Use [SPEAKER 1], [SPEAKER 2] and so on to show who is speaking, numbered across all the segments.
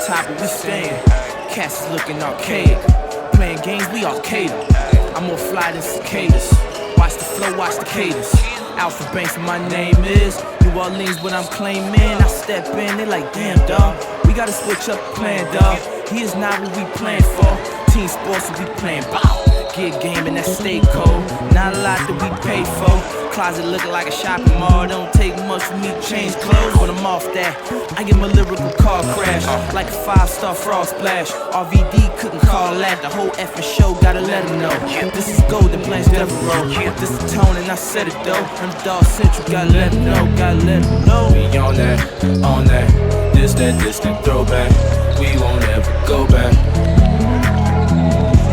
[SPEAKER 1] top, but we staying. Cats is looking archaic. Playing games, we arcade. I'm more fly than cicadas. Watch the flow, watch the cadence. Alpha Banks, my name is New Orleans, what I'm claiming. I step in, they like, damn, dawg. We gotta switch up the plan, dawg. He is not what we playing for. Team sports, what we playing bow. Get game and that stay cold. Not a lot that we pay for. Closet looking like a shopping mall. Don't take much for me to change clothes. When I'm off that, I get my lyrical car crash like a 5-star frost splash. RVD couldn't call that. The whole effing show gotta let him know. This is golden Blanche Devereaux. This is tone and I said it though. Underdog Central, gotta let him know. Gotta let him know.
[SPEAKER 2] We on that. This that distant throwback. We won't ever go back.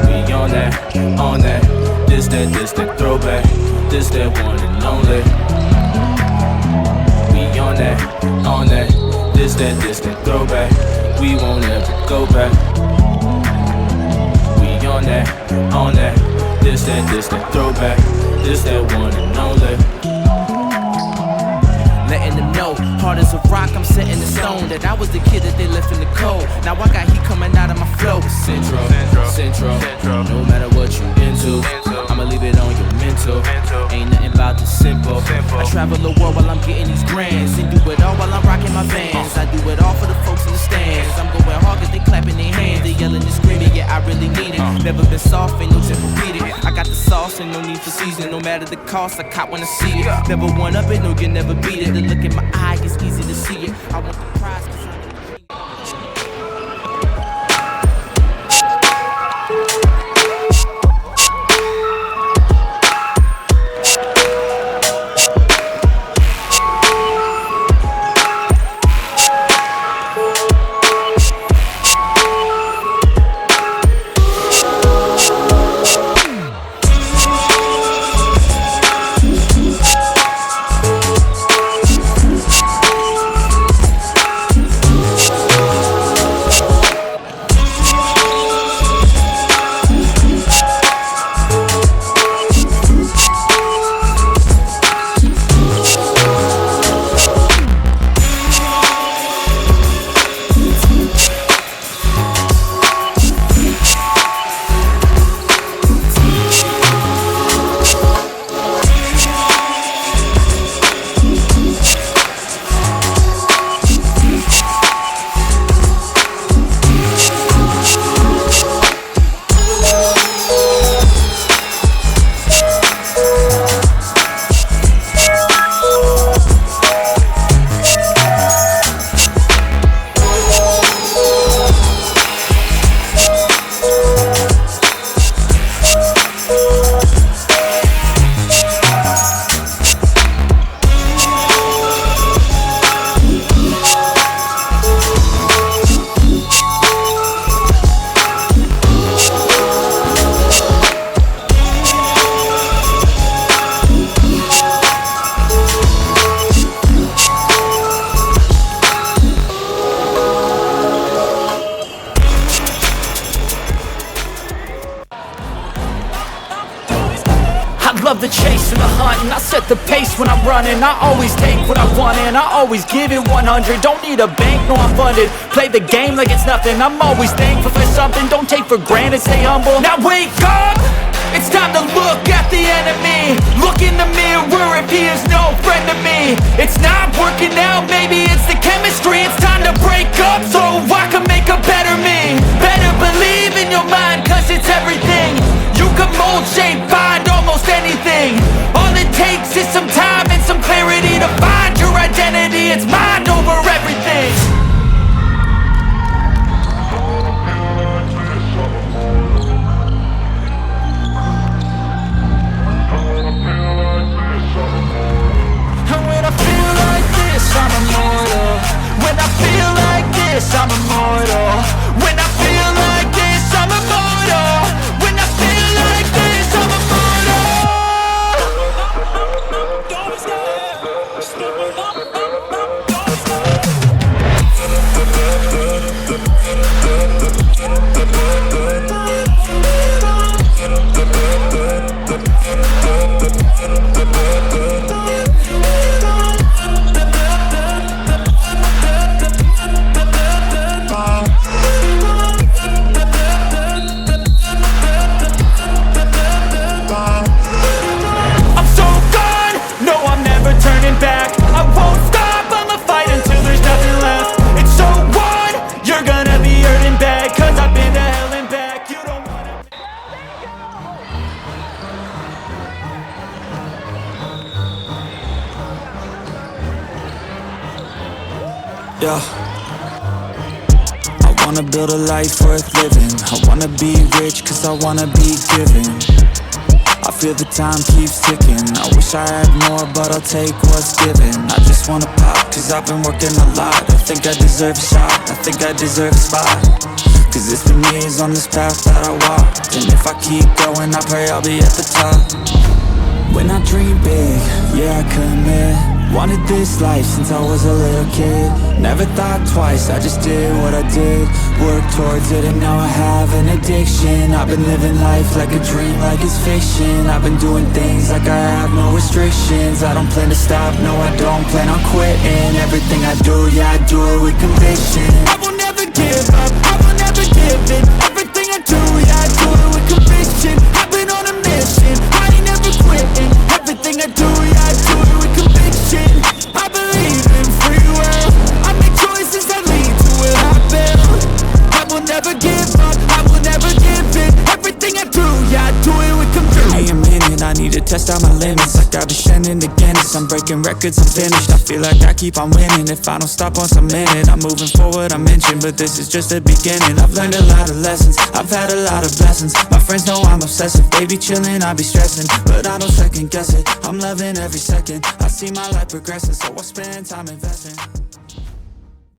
[SPEAKER 2] We on that. This that distant throwback. This that one and only. We on that. This that distant throwback. We won't ever go back. We on that. This that distant throwback. This that one and only.
[SPEAKER 1] Letting them know, hard as a rock, I'm setting the stone. That I was the kid that they left in the cold. Now I got heat coming out of my flow. Central. No matter what you into, I'ma leave it on your mental. Ain't nothing about the simple. I travel the world while I'm getting these grands, and do it all while I'm rocking my Vans. I do it all for the folks in the stands. I'm going hard cause they clapping their hands. They yelling and screaming, yeah, I really need it. Never been soft, ain't no Tempur-Pedic. I got the sauce and no need for seasoning. No matter the cost, I cop when I see it. Never one up it, no, you never beat it. The look in my eye, it's easy to see it. I want the prize cause I'm
[SPEAKER 3] love the chase and the hunt, and I set the pace when I'm running. I always take what I want and I always give it 100. Don't need a bank, no, I'm funded. Play the game like it's nothing. I'm always thankful for something. Don't take for granted, stay humble. Now wake up! It's time to look at the enemy. Look in the mirror if he is no friend to me. It's not working out, maybe it's the chemistry. It's time to break up so I can make a better me. Better believe in your mind, cause it's everything. You can mold, shape, find almost anything. All it takes is some time and some clarity to find your identity. It's mind over everything. And when I feel like this, I'm immortal. When I feel like this, I'm immortal.
[SPEAKER 4] wanna build a life worth living. I wanna be rich cause I wanna be given. I feel the time keeps ticking. I wish I had more, but I'll take what's given. I just wanna pop, cause I've been working a lot. I think I deserve a shot, I think I deserve a spot. Cause it's been years on this path that I walked, and if I keep going, I pray I'll be at the top. When I dream big, yeah, I commit. Wanted this life since I was a little kid. Never thought twice, I just did what I did. Worked towards it and now I have an addiction. I've been living life like a dream, like it's fiction. I've been doing things like I have no restrictions. I don't plan to stop, no I don't plan on quitting. Everything I do, yeah I do it with conviction. I will never give up, I will never give in. Everything I do, yeah I do it with conviction. I've been on a mission, I ain't never quitting. Everything I do, yeah I do it with conviction. I believe in free will, I make choices that lead to what I build. I will never give up, I will never give in. Everything I do, yeah I do it with conviction. Give me a minute, I need to test out my limits. Like I've been shedding the Guinness, I'm breaking records, I'm finished. I feel like I keep on winning, if I don't stop once a minute. I'm moving forward, I mentioned, but this is just the beginning. I've learned a lot of lessons, I've had a lot of blessings. My friends know I'm obsessive, they be chilling, I be stressing. But I don't second guess it, I'm loving every second. I see my life progressing, so I spend time investing.